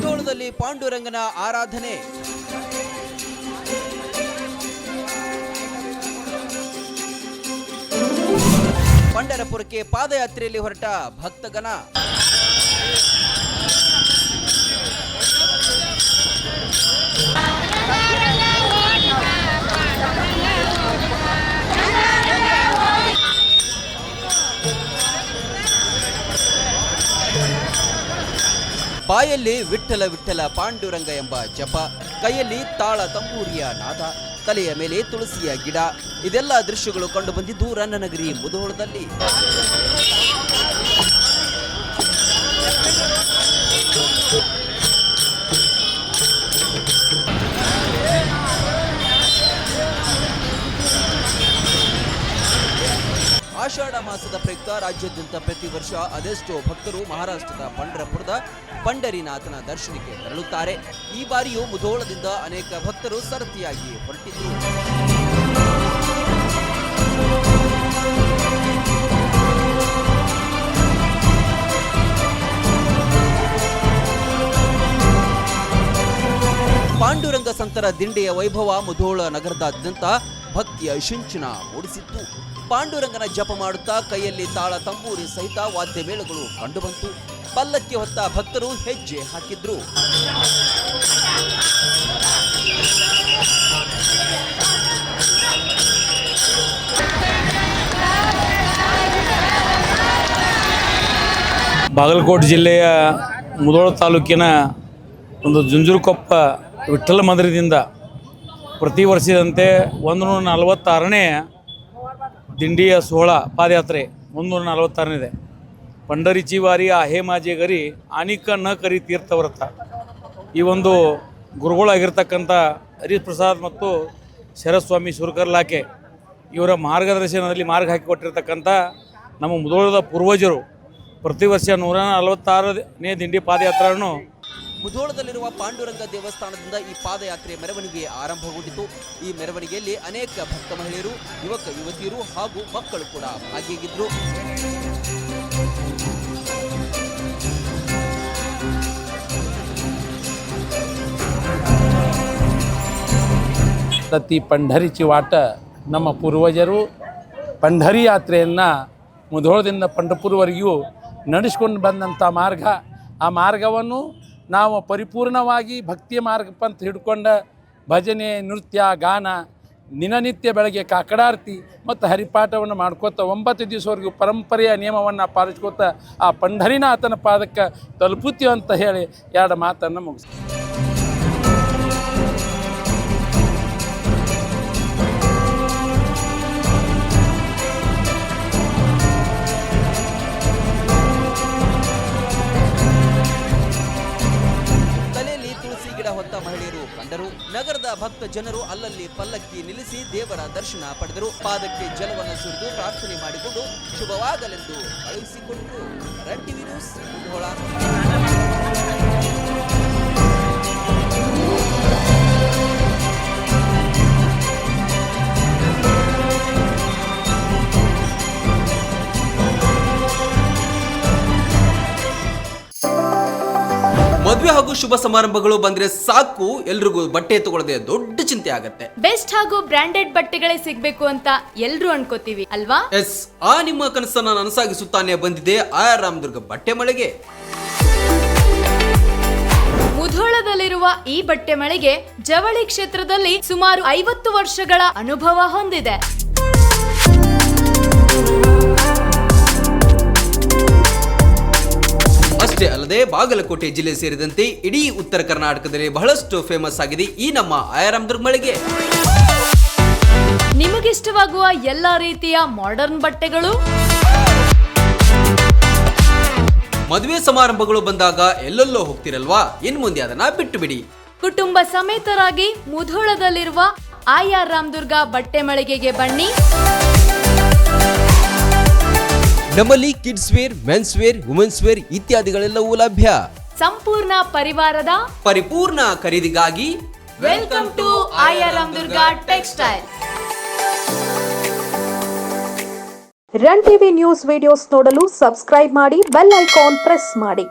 ಮುಧೋಳದಲ್ಲಿ ಪಾಂಡುರಂಗನ ಆರಾಧನೆ. ಪಂಢರಪುರಕ್ಕೆ ಪಾದಯಾತ್ರೆಯಲ್ಲಿ ಹೊರಟ ಭಕ್ತಗಣ. ಬಾಯಲ್ಲಿ ವಿಠ್ಠಲ ವಿಠ್ಠಲ ಪಾಂಡುರಂಗ ಎಂಬ ಜಪ, ಕೈಯಲ್ಲಿ ತಾಳ ತಂಬೂರಿಯ ನಾದ, ತಲೆಯ ಮೇಲೆ ತುಳಸಿಯ ಗಿಡ, ಇದೆಲ್ಲ ದೃಶ್ಯಗಳು ಕಂಡು ಬಂದಿದ್ದು ರನ್ನನಗಿರಿ ಮುಧೋಳದಲ್ಲಿ. ಆಷಾಢ ಮಾಸದ ಪ್ರಯುಕ್ತ ರಾಜ್ಯಾದ್ಯಂತ ಪ್ರತಿ ವರ್ಷ ಅದೆಷ್ಟೋ ಭಕ್ತರು ಮಹಾರಾಷ್ಟ್ರದ ಪಂಢರಪುರದ ಪಂಢರಿನಾಥನ ದರ್ಶನಕ್ಕೆ ತೆರಳುತ್ತಾರೆ. ಈ ಬಾರಿಯೂ ಮುಧೋಳದಿಂದ ಅನೇಕ ಭಕ್ತರು ಸರತಿಯಾಗಿ ಹೊರಟಿದ್ರು. ಪಾಂಡುರಂಗ ಸಂತರ ದಿಂಡೆಯ ವೈಭವ ಮುಧೋಳ ನಗರದಾದ್ಯಂತ ಭಕ್ತಿಯ ಶಿಂಚನ ಮೂಡಿಸಿತ್ತು. ಪಾಂಡುರಂಗನ ಜಪ ಮಾಡುತ್ತಾ ಕೈಯಲ್ಲಿ ತಾಳ ತಂಬೂರಿ ಸಹಿತ ವಾದ್ಯ ಮೇಳಗಳು ಕಂಡುಬಂತು. ಪಲ್ಲಕ್ಕಿ ಹೊತ್ತ ಭಕ್ತರು ಹೆಜ್ಜೆ ಹಾಕಿದ್ರು. ಬಾಗಲಕೋಟೆ ಜಿಲ್ಲೆಯ ಮುಧೋಳ ತಾಲೂಕಿನ ಒಂದು ಜುಂಜುರುಕೊಪ್ಪ ವಿಠ್ಠಲ ಮಂದಿರದಿಂದ ಪ್ರತಿ ವರ್ಷದಂತೆ 146ನೇ दिंडिया 16 पादयात्रे 146 पंढरीची वारी आहे माझे घरी आणि न करी तीर्थव्रत. ಈ ಒಂದು ಗುರುಗಳಾಗಿರತಕ್ಕಂತ ಹರೀಶ್ ಪ್ರಸಾದ್ ಮತ್ತು ಶರತ್ ಸ್ವಾಮಿ ಶುರ್ಕರ್ ಲಾಕೆ ಇವರ ಮಾರ್ಗದರ್ಶನದಲ್ಲಿ ಮಾರ್ಗ ಹಾಕಿಕೊಟ್ಟಿರತಕ್ಕಂತ ನಮ್ಮ ಮುಧೋಳದ ಪೂರ್ವಜರು ಪ್ರತಿ ವರ್ಷ 146ನೇ ದಿಂಡಿ ಪಾದಯಾತ್ರೆಯನ್ನು ಮುಧೋಳದಲ್ಲಿರುವ ಪಾಂಡುರಂಗ ದೇವಸ್ಥಾನದಿಂದ ಈ ಪಾದಯಾತ್ರೆ ಮೆರವಣಿಗೆ ಆರಂಭಗೊಂಡಿತು. ಈ ಮೆರವಣಿಗೆಯಲ್ಲಿ ಅನೇಕ ಭಕ್ತ ಮಹಿಳೆಯರು, ಯುವಕ ಯುವತಿಯರು ಹಾಗೂ ಮಕ್ಕಳು ಕೂಡ ಭಾಗಿಯಾಗಿದ್ದರು. ಪ್ರತಿ ಪಂಢರಿಚಿ ವಾಟ ನಮ್ಮ ಪೂರ್ವಜರು ಪಂಢರಿ ಯಾತ್ರೆಯನ್ನು ಮುಧೋಳದಿಂದ ಪಂಢರಪುರವರೆಗೂ ನಡೆಸಿಕೊಂಡು ಬಂದಂಥ ಮಾರ್ಗ. ಆ ಮಾರ್ಗವನ್ನು ನಾವು ಪರಿಪೂರ್ಣವಾಗಿ ಭಕ್ತಿಯ ಮಾರ್ಗ ಪಂಥ ಹಿಡ್ಕೊಂಡ ಭಜನೆ, ನೃತ್ಯ, ಗಾನ, ದಿನನಿತ್ಯ ಬೆಳಗ್ಗೆ ಕಾಕಡಾರತಿ ಮತ್ತು ಹರಿಪಾಠವನ್ನು ಮಾಡ್ಕೋತ 9 ದಿವಸವರೆಗೂ ಪರಂಪರೆಯ ನಿಯಮವನ್ನು ಪಾಲಿಸ್ಕೋತ ಆ ಪಂಢರಿನಾಥನ ಪಾದಕ್ಕೆ ತಲುಪುತ್ತೀವಿ ಅಂತ ಹೇಳಿ 2 ಮಾತನ್ನು ಮುಗಿಸ್ತೀವಿ. ಹೊತ್ತ ಮಹಿಳೆಯರು ಕಂಡರು. ನಗರದ ಭಕ್ತ ಜನರು ಅಲ್ಲಲ್ಲಿ ಪಲ್ಲಕ್ಕಿ ನಿಲ್ಲಿಸಿ ದೇವರ ದರ್ಶನ ಪಡೆದರು. ಪಾದಕ್ಕೆ ಜಲವನ್ನು ಸುರಿದು ಪ್ರಾರ್ಥನೆ ಮಾಡಿಕೊಂಡು ಶುಭವಾಗಲೆಂದು ಕಳುಹಿಸಿಕೊಟ್ಟರು. Run TV News Mudhol. ಮದುವೆ ಹಾಗೂ ಶುಭ ಸಮಾರಂಭಗಳು ಬಂದ್ರೆ ಸಾಕು, ಎಲ್ರಿಗೂ ಬಟ್ಟೆ ತಗೊಳ್ಳದೆ ದೊಡ್ಡ ಚಿಂತೆ ಆಗತ್ತೆ. ಬೆಸ್ಟ್ ಹಾಗೂ ಬ್ರಾಂಡೆಡ್ ಬಟ್ಟೆಗಳೇ ಸಿಗ್ಬೇಕು ಅಂತ ಎಲ್ರು ಅನ್ಕೋತೀವಿ ಅಲ್ವಾ? ಎಸ್, ಆ ನಿಮ್ಮ ಕನಸನ್ನ ನನಸಾಗಿಸುತ್ತಾನೆ ಬಂದಿದೆ ಆರ್ ರಾಮದುರ್ಗ ಬಟ್ಟೆ ಮಳೆಗೆ. ಮುಧೋಳದಲ್ಲಿರುವ ಈ ಬಟ್ಟೆ ಮಳಿಗೆ ಜವಳಿ ಕ್ಷೇತ್ರದಲ್ಲಿ ಸುಮಾರು 50 ವರ್ಷಗಳ ಅನುಭವ ಹೊಂದಿದೆ. ಅಷ್ಟೇ ಅಲ್ಲದೆ ಬಾಗಲಕೋಟೆ ಜಿಲ್ಲೆ ಸೇರಿದಂತೆ ಇಡೀ ಉತ್ತರ ಕರ್ನಾಟಕದಲ್ಲಿ ಬಹಳಷ್ಟು ಫೇಮಸ್ ಆಗಿದೆ ಈ ನಮ್ಮ ಆರ್ ರಾಮದುರ್ಗ ಮಳಿಗೆ. ನಿಮಗಿಷ್ಟವಾಗುವ ಎಲ್ಲಾ ರೀತಿಯ ಮಾಡರ್ನ್ ಬಟ್ಟೆಗಳು, ಮದುವೆ ಸಮಾರಂಭಗಳು ಬಂದಾಗ ಎಲ್ಲೆಲ್ಲೋ ಹೋಗ್ತಿರಲ್ವಾ, ಇನ್ ಮುಂದೆ ಅದನ್ನ ಬಿಟ್ಟು ಬಿಡಿ. ಕುಟುಂಬ ಸಮೇತರಾಗಿ ಮುಧೋಳದಲ್ಲಿರುವ ಆರ್ ರಾಮದುರ್ಗ ಬಟ್ಟೆ ಮಳಿಗೆಗೆ ಬನ್ನಿ. ನಮ್ಮಲ್ಲಿ kids wear, men's wear, women's wear ಇತ್ಯಾದಿಗಳೆಲ್ಲವೂ ಲಭ್ಯ. ಸಂಪೂರ್ಣ ಪರಿವಾರದ ಪರಿಪೂರ್ಣ ಖರೀದಿಗಾಗಿ welcome to R Ramdurg textile. Run TV News videos ನೋಡಲು ಸಬ್ಸ್ಕ್ರೈಬ್ ಮಾಡಿ, ಬೆಲ್ ಐಕಾನ್ ಪ್ರೆಸ್ ಮಾಡಿ.